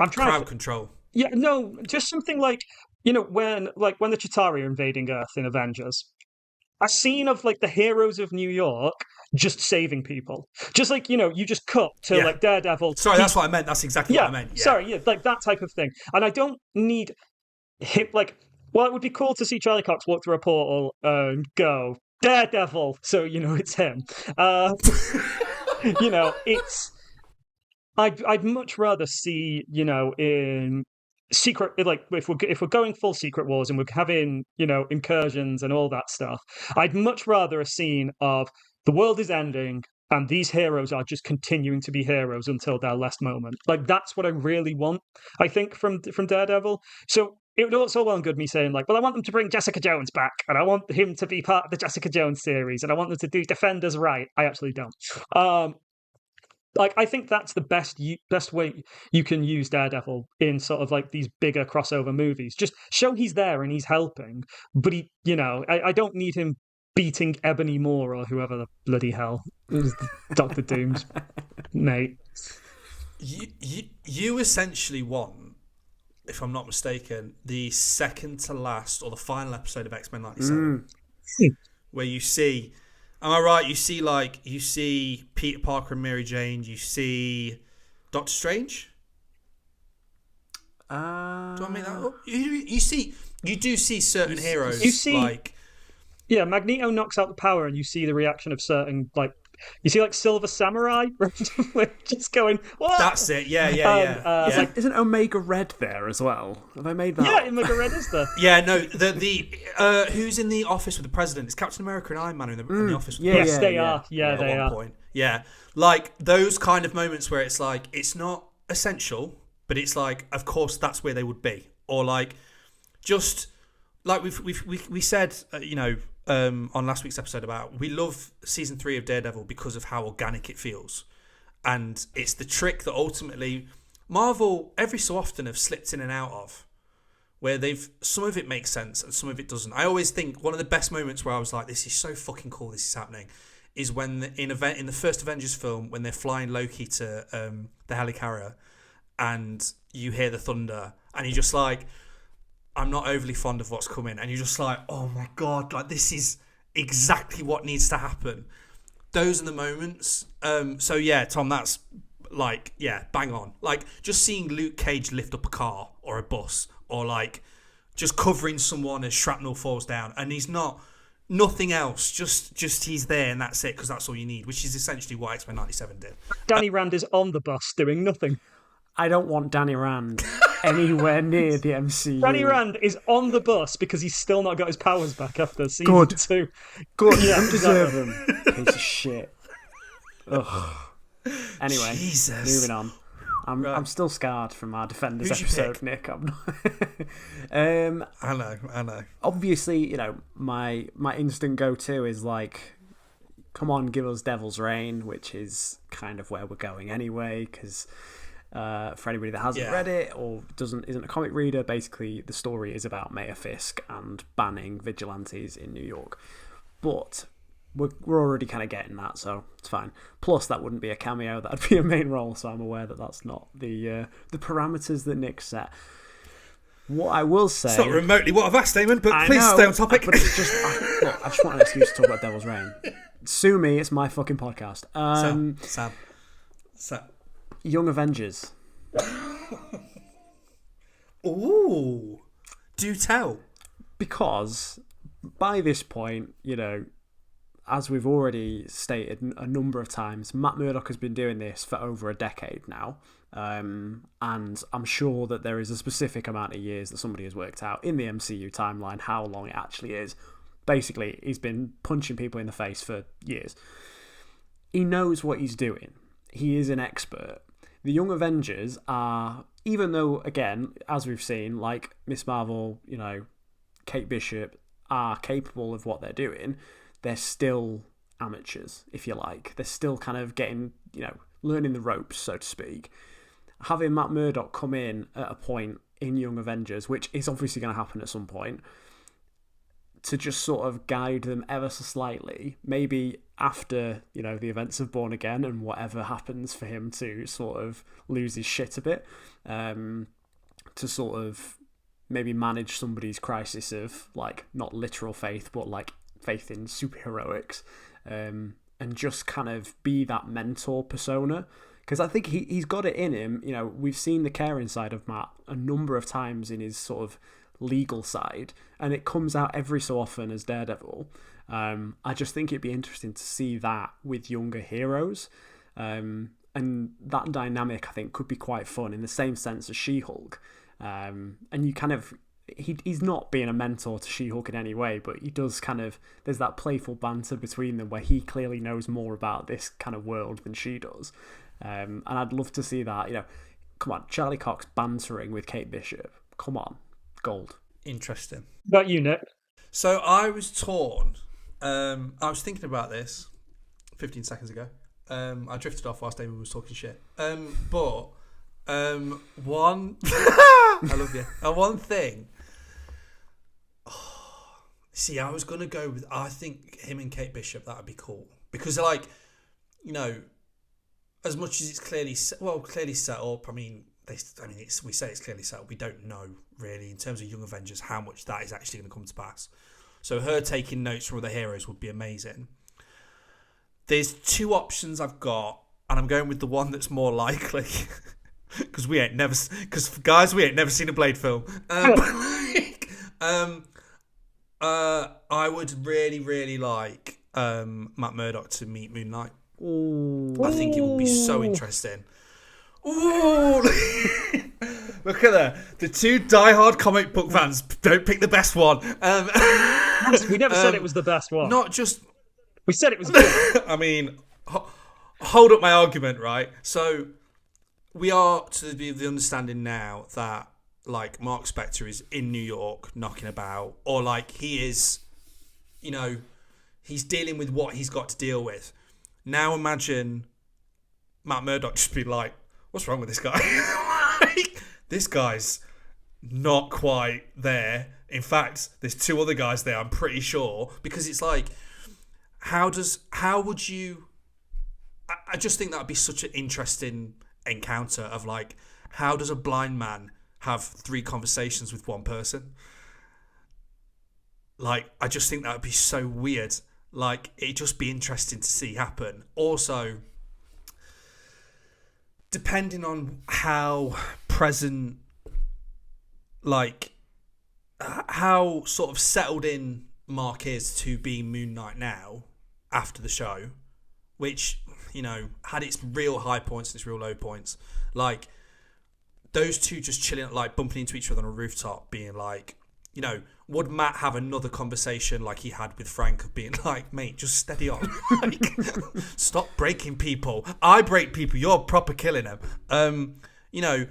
I'm trying crowd control." Yeah, no, just something like, when the Chitauri are invading Earth in Avengers, a scene of like the heroes of New York just saving people. Just like, you just cut to like Daredevil. Sorry, that's what I meant. That's exactly what I meant. Yeah. Sorry, yeah, like that type of thing. And I don't need him, like, well, it would be cool to see Charlie Cox walk through a portal and go, Daredevil! So, it's him. It's... I'd much rather see, in secret, like if we're going full Secret Wars and we're having incursions and all that stuff, I'd much rather a scene of the world is ending and these heroes are just continuing to be heroes until their last moment. Like, that's what I really want, I think, from Daredevil. So it would also well and good me saying like, well, I want them to bring Jessica Jones back and I want him to be part of the Jessica Jones series and I want them to do Defenders right. I actually don't. Like, I think that's the best way you can use Daredevil in sort of like these bigger crossover movies. Just show he's there and he's helping, but I don't need him beating Ebony Moore or whoever the bloody hell is Doctor Doom's mate. You essentially want, if I'm not mistaken, the second to last or the final episode of X-Men 97, where you see. Am I right? You see Peter Parker and Mary Jane. You see Doctor Strange. Do I make that up? You do see certain heroes. You see, like, yeah, Magneto knocks out the power, and you see the reaction of certain you see Silver Samurai just going, what? That's it. Yeah. It's like, isn't Omega Red there as well? Have I made that? Yeah, Omega Red is there. Yeah, no. The who's in the office with the president? It's Captain America and Iron Man in the office. Yes, they are. Yeah, at they one are. Point. Yeah, like those kind of moments where it's like it's not essential, but it's like, of course, that's where they would be, or like just like we said, on last week's episode about we love season 3 of Daredevil because of how organic it feels, and it's the trick that ultimately Marvel every so often have slipped in and out of, where some of it makes sense and some of it doesn't. I always think one of the best moments where I was like, this is so fucking cool, this is happening, is when in the first Avengers film, when they're flying Loki to the helicarrier and you hear the thunder and you're just like, I'm not overly fond of what's coming, and you're just like, oh my god, like this is exactly what needs to happen. Those are the moments. So yeah, Tom, that's like, yeah, bang on. Like just seeing Luke Cage lift up a car or a bus, or like just covering someone as shrapnel falls down, and he's nothing else, just he's there and that's it, because that's all you need, which is essentially what X-Men 97 did. Danny Rand is on the bus doing nothing. I don't want Danny Rand. anywhere near the MCU. Danny Rand is on the bus because he's still not got his powers back after season Good. 2. Good, Yeah, don't deserve him. Piece of shit. Ugh. Anyway, Jesus. moving on. I'm still scarred from our Defenders Who's your episode, pick? Nick. I'm not. I know. Obviously, my instant go-to is like, come on, give us Devil's Reign, which is kind of where we're going anyway, because for anybody that hasn't read it or isn't a comic reader, basically the story is about Mayor Fisk and banning vigilantes in New York. But we're already kind of getting that, so it's fine. Plus, that wouldn't be a cameo; that'd be a main role. So I'm aware that that's not the parameters that Nick set. What I will say, It's not remotely what I've asked, Eammon, but I please know, stay on topic. But it's just, I just want an excuse to talk about Devil's Reign. Sue me; it's my fucking podcast. Sam. Young Avengers. Ooh, do tell. Because by this point, as we've already stated a number of times, Matt Murdock has been doing this for over a decade now. And I'm sure that there is a specific amount of years that somebody has worked out in the MCU timeline how long it actually is. Basically, he's been punching people in the face for years. He knows what he's doing. He is an expert. The Young Avengers are, even though, again, as we've seen, like Miss Marvel, Kate Bishop, are capable of what they're doing, they're still amateurs, if you like. They're still kind of getting, learning the ropes, so to speak. Having Matt Murdock come in at a point in Young Avengers, which is obviously going to happen at some point, to just sort of guide them ever so slightly, maybe after, the events of Born Again and whatever happens for him to sort of lose his shit a bit, to sort of maybe manage somebody's crisis of, like, not literal faith, but, like, faith in superheroics, and just kind of be that mentor persona. Because I think he's got it in him. We've seen the caring side of Matt a number of times in his sort of legal side, and it comes out every so often as Daredevil. I just think it'd be interesting to see that with younger heroes, and that dynamic I think could be quite fun in the same sense as She-Hulk. And you kind of, he's not being a mentor to She-Hulk in any way, but he does kind of, there's that playful banter between them where he clearly knows more about this kind of world than she does. And I'd love to see that, come on, Charlie Cox bantering with Kate Bishop. Come on, gold. Interesting. About you, Nick. So I was torn. I was thinking about this 15 seconds ago. I drifted off whilst David was talking shit. But one... I love you. One thing... See, I was going to go with... I think him and Kate Bishop, that would be cool. Because, like, as much as it's clearly set up, we say it's clearly set up. We don't know, really, in terms of Young Avengers, how much that is actually going to come to pass. So her taking notes from other heroes would be amazing. There's two options I've got, and I'm going with the one that's more likely. Because we ain't never seen a Blade film. I would really, really like Matt Murdock to meet Moon Knight. Ooh. I think it would be so interesting. Ooh! Look at that. The two diehard comic book fans don't pick the best one. We never said it was the best one. Not just... We said it was good. I mean, hold up my argument, right? So, we are to the understanding now that, like, Mark Spector is in New York knocking about, or, like, he is, he's dealing with what he's got to deal with. Now imagine Matt Murdock just be like, what's wrong with this guy? Like, this guy's not quite there. In fact, there's two other guys there, I'm pretty sure. Because it's like, how would you... I just think that would be such an interesting encounter of, like, how does a blind man have 3 conversations with one person? Like, I just think that would be so weird. Like, it'd just be interesting to see happen. Also, depending on how present, like, how sort of settled in Mark is to being Moon Knight now, after the show, which, had its real high points and its real low points. Like, those two just chilling, like bumping into each other on a rooftop, being like, you know, would Matt have another conversation like he had with Frank of being like, mate, just steady on. Like, stop breaking people. I break people. You're proper killing them. You know,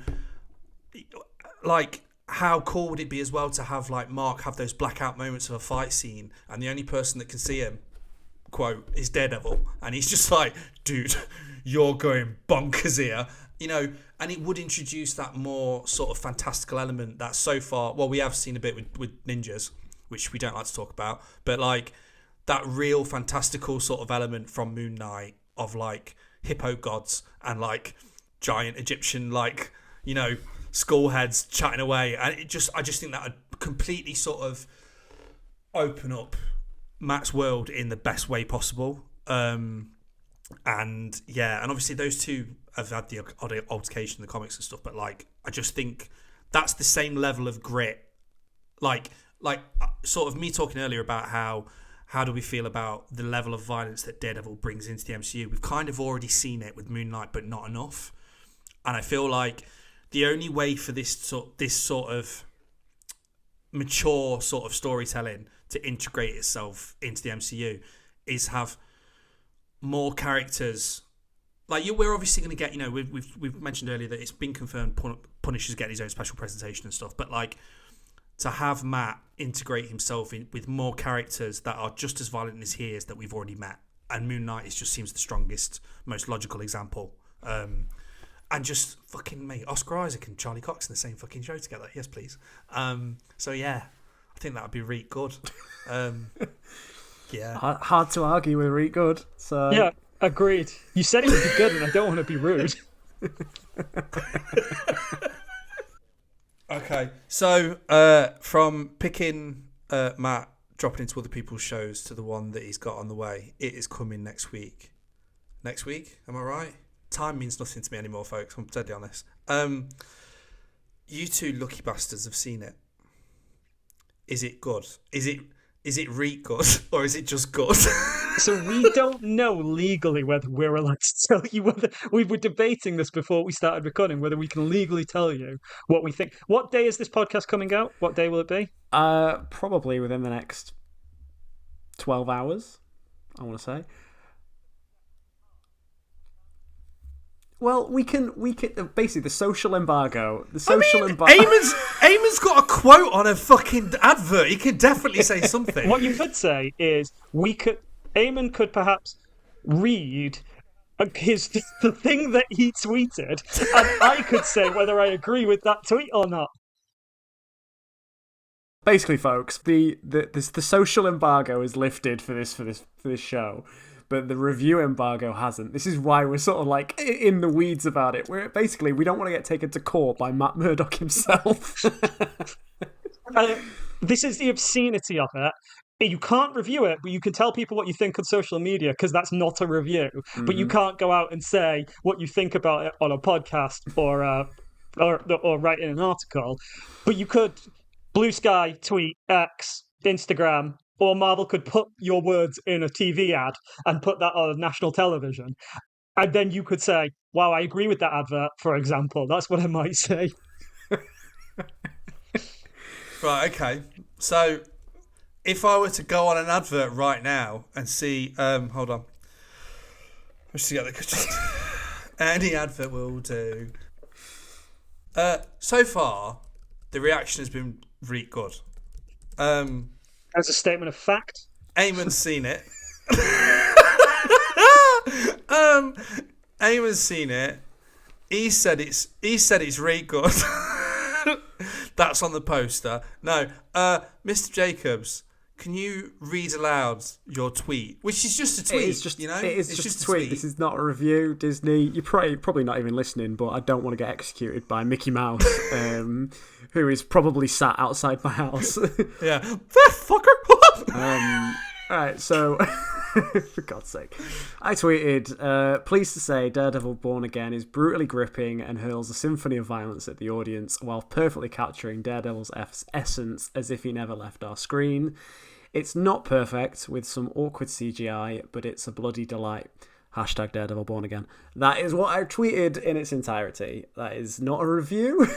like, how cool would it be as well to have like Mark have those blackout moments of a fight scene and the only person that can see him, quote, is Daredevil. And he's just like, dude, you're going bonkers here. You know, and it would introduce that more sort of fantastical element that so far, well, we have seen a bit with ninjas, which we don't like to talk about, but like that real fantastical sort of element from Moon Knight of like hippo gods and like giant Egyptian, like, you know, skull heads chatting away. And I just think that would completely sort of open up Matt's world in the best way possible. And yeah, and obviously those two have had the odd altercation in the comics and stuff, but like I just think that's the same level of grit. Like sort of me talking earlier about how do we feel about the level of violence that Daredevil brings into the MCU. We've kind of already seen it with Moon Knight, but not enough. And I feel like the only way for this sort of mature sort of storytelling to integrate itself into the MCU is have more characters. Like, we're obviously going to get, you know, we've mentioned earlier that it's been confirmed Punisher's getting his own special presentation and stuff, but like to have Matt integrate himself in with more characters that are just as violent as he is that we've already met, and Moon Knight just seems the strongest, most logical example. And just fucking, mate, Oscar Isaac and Charlie Cox in the same fucking show together. Yes, please. So yeah, I think that would be really good. Yeah. Hard to argue with Reet Good. So Yeah, agreed. You said it would be good, and I don't want to be rude. Okay, so from picking Matt dropping into other people's shows to the one that he's got on the way, it is coming next week. Next week, am I right? Time means nothing to me anymore, folks. I'm deadly honest. You two lucky bastards have seen it. Is it good? Is it Reet good, or is it just good? So we don't know legally whether we're allowed to tell you whether we were debating this before we started recording, whether we can legally tell you what we think. What day is this podcast coming out? What day will it be? probably within the next 12 hours, I want to say. Well, we can basically the social embargo. Eammon's got a quote on a fucking advert. He can definitely say something. What you could say is Eammon could perhaps read the thing that he tweeted, and I could say whether I agree with that tweet or not. Basically, folks, the social embargo is lifted for this show, but the review embargo hasn't. This is why we're sort of like in the weeds about it. We don't want to get taken to court by Matt Murdock himself. This is the obscenity of it. You can't review it, but you can tell people what you think on social media because that's not a review. Mm-hmm. But you can't go out and say what you think about it on a podcast or write in an article. But you could Blue Sky, tweet, X, Instagram, or Marvel could put your words in a TV ad and put that on national television. And then you could say, wow, I agree with that advert, for example. That's what I might say. Right, okay. So if I were to go on an advert right now and see, hold on. Let's see, any advert will do. So far, the reaction has been really good. As a statement of fact. Eammon's seen it. Eammon's seen it. He said it's really good. That's on the poster. No, Mr. Jacobs, can you read aloud your tweet? Which is just a tweet, it's just a tweet. This is not a review, Disney. You're probably not even listening, but I don't want to get executed by Mickey Mouse, who is probably sat outside my house. Yeah. That fucker! Alright, so... For God's sake. I tweeted, pleased to say Daredevil Born Again is brutally gripping and hurls a symphony of violence at the audience while perfectly capturing Daredevil's essence as if he never left our screen. It's not perfect with some awkward CGI, but it's a bloody delight. Hashtag Daredevil Born Again. That is what I tweeted in its entirety. That is not a review.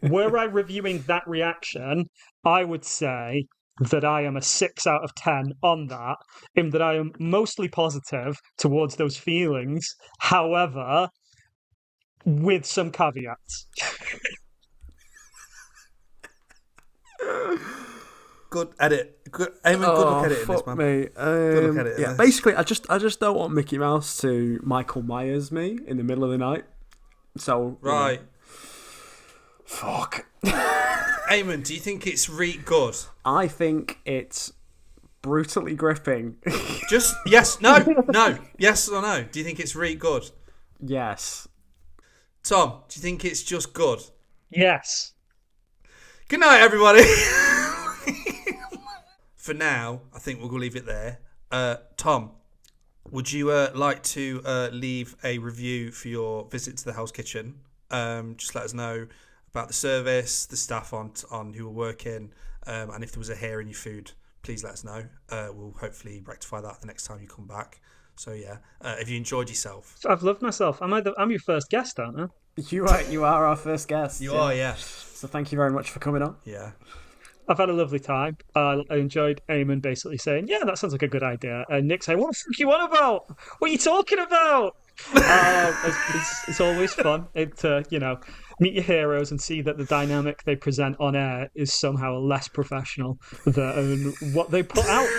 Were I reviewing that reaction, I would say that I am a 6 out of 10 on that, in that I am mostly positive towards those feelings. However, with some caveats. Good edit. Good. Eamon, good look at it in this, man. Me. Good look at it in this. Basically, I just don't want Mickey Mouse to Michael Myers me in the middle of the night. So Right. Fuck. Eamon, do you think it's good? I think it's brutally gripping. Just yes, no, yes or no. Do you think it's good? Yes. Tom, do you think it's just good? Yes. Good night, everybody. For now, I think we'll leave it there. Tom, would you like to leave a review for your visit to the Hell's Kitchen? Just let us know about the service, the staff on who were working, and if there was a hair in your food, please let us know. We'll hopefully rectify that the next time you come back. So yeah, have you enjoyed yourself? I've loved myself. I'm your first guest, aren't I? You are our first guest. You are, yeah. So thank you very much for coming on. Yeah. I've had a lovely time. I enjoyed Eamon basically saying, "Yeah, that sounds like a good idea," and Nick saying, "What the fuck you on about? What are you talking about?" It's always fun. Meet your heroes and see that the dynamic they present on air is somehow less professional than what they put out.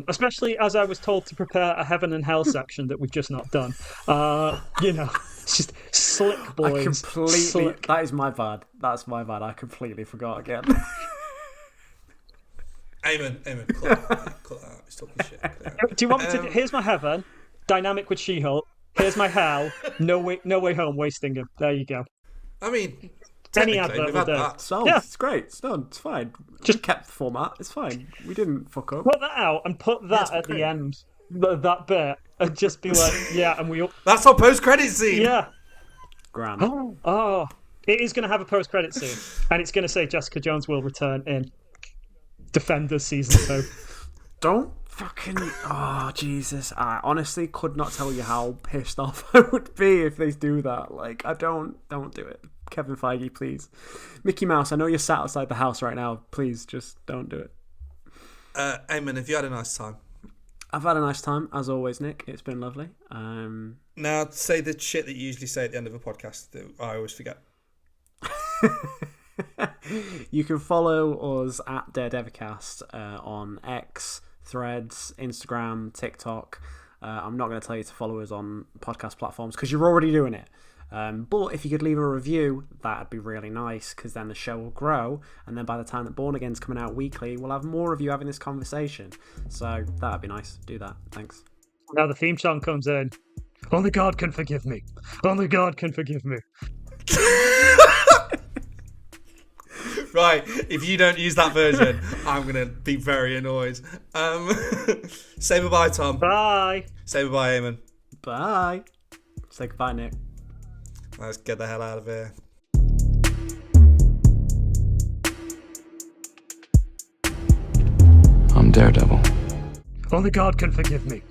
Especially as I was told to prepare a heaven and hell section that we've just not done. It's just slick boys. That is my bad. That's my bad. I completely forgot again. Eamon, cut that out. He's talking shit. Do you want me to? Here's my heaven. Dynamic with She-Hulk. Here's my hell. No way home. Wasting him. There you go. I mean, Any technically, advert we've will had do. that. So Yeah. it's great. It's done. It's fine. Just kept the format. It's fine. We didn't fuck up. Put that out and put that at the end. That bit. And just be like, yeah, and we... That's our post-credit scene. Yeah. Grand. Oh. It is going to have a post-credit scene. And it's going to say Jessica Jones will return in Defenders Season 2. Don't fucking... Oh, Jesus. I honestly could not tell you how pissed off I would be if they do that. Like, don't do it. Kevin Feige, please. Mickey Mouse, I know you're sat outside the house right now. Please, just don't do it. Eamon, have you had a nice time? I've had a nice time, as always, Nick. It's been lovely. Now, say the shit that you usually say at the end of a podcast that I always forget. You can follow us at Daredevilcast on X, Threads, Instagram, TikTok. I'm not going to tell you to follow us on podcast platforms because you're already doing it. But if you could leave a review, that'd be really nice because then the show will grow, and then by the time that Born Again's coming out weekly, we'll have more of you having this conversation. So that'd be nice. Do that. Thanks. Now the theme song comes in. Only God can forgive me. Only God can forgive me. Right, if you don't use that version, I'm going to be very annoyed. Say bye-bye, Tom. Bye. Say bye-bye, Eamon. Bye. Say goodbye, Nick. Let's get the hell out of here. I'm Daredevil. Only God can forgive me.